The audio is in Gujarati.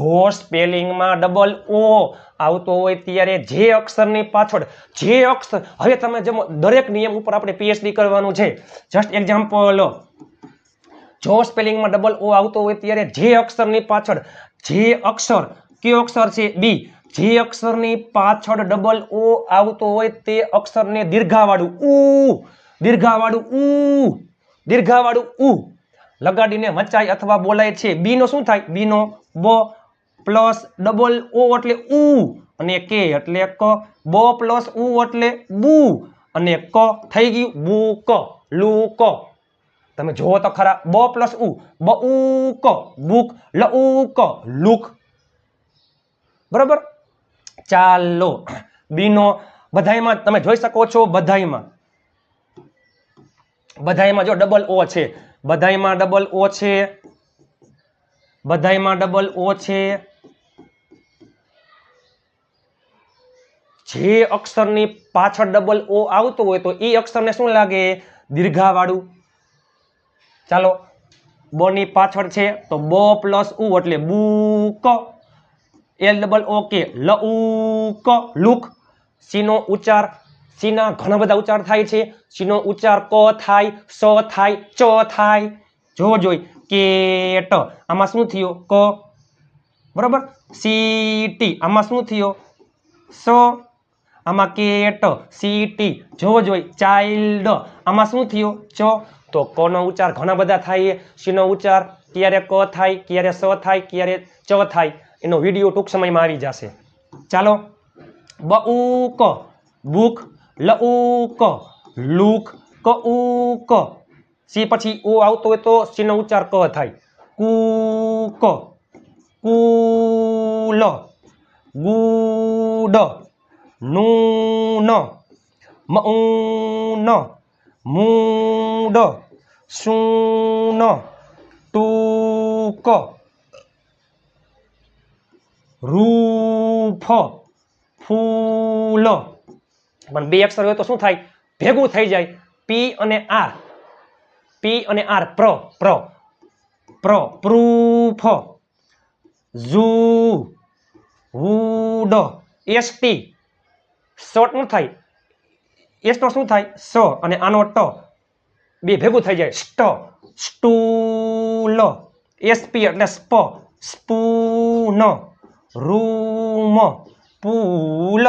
જો સ્પેલિંગમાં ડબલ ઓ આવતો હોય ત્યારે જે અક્ષરની પાછળ જે અક્ષર, હવે તમે જેમ દરેક નિયમ ઉપર આપણે પીએચડી કરવાનું છે. જસ્ટ એક્ઝામ્પલ, જો સ્પેલિંગમાં ડબલ ઓ આવતો હોય ત્યારે જે અક્ષરની પાછળ જે અક્ષર, કયો અક્ષર છે બી, જે અક્ષરની પાછળ ડબલ ઓ આવતો હોય તે અક્ષરને દીર્ઘાવાળું ઉ લગાડીને વંચાય અથવા બોલાય છે. બી નો શું થાય? બી નો બ પ્લસ ડબલ ઓ એટલે ઉ અને કે એટલે ક, બ પ્લસ ઉ એટલે બુ અને ક થઈ ગયું બુ ક લુ ક. તમે જોવો તો ખરા, બ પ્લસ ઉ બ ઉ ક બુક, લ ઉ ક લુક. બરાબર. ચાલો, બી નો બધાયમાં તમે જોઈ શકો છો, બધાયમાં જો ડબલ ઓ છે, બધાયમાં ડબલ ઓ છે, બધાયમાં ડબલ ઓ છે. જે અક્ષરની પાછળ ડબલ ઓ આવતો હોય તો એ અક્ષરને શું લાગે? દીર્ઘાવાળું. ચાલો, બ ની પાછળ છે તો બ પ્લસ ઉ એટલે બુક, એલ ડબલ ઓ કે લ ઉ ક લુક. સી નો ઉચ્ચાર, સી ના ઘણા બધા ઉચ્ચાર થાય છે. સી નો ઉચ્ચાર ક થાય, સ થાય, ચ થાય. જોઈ કેટ, આમાં શું થયો? ક. બરાબર. સીટી, આમાં શું થયો? સ. આમાં કેટ, સીટી. જોઈ ચાઇલ્ડ, આમાં શું થયો? ચ. તો ક નો ઉચ્ચાર ઘણા બધા થાય. સી નો ઉચ્ચાર ક્યારે ક થાય, ક્યારે સ થાય, ક્યારે ચ થાય. એનો વિડીયો ટૂંક સમયમાં આવી જશે. ચાલો, બ ઉ ક બુક, લ ઉ ક લુક, ક ઉ ક. સી પછી ઓ આવતો હોય તો સી નો ઉચ્ચાર ક થાય. કુક, કુલ, ગુડ, નૂન, મઉન, મૂડ, સૂન, ટૂક, રૂફ, ફૂલ. પણ બે અક્ષર હોય તો શું થાય? ભેગું થઈ જાય. પી અને આર, પી અને R, proof, zoo, wood, ST. Short નું થાય, એસ નો શું થાય? સ અને આનો ટ, બે ભેગું થઈ જાય. સ્ટ, સ્ટૂલ, એસપી એટલે સ્પ, સ્પૂન, રૂમ, પૂલ.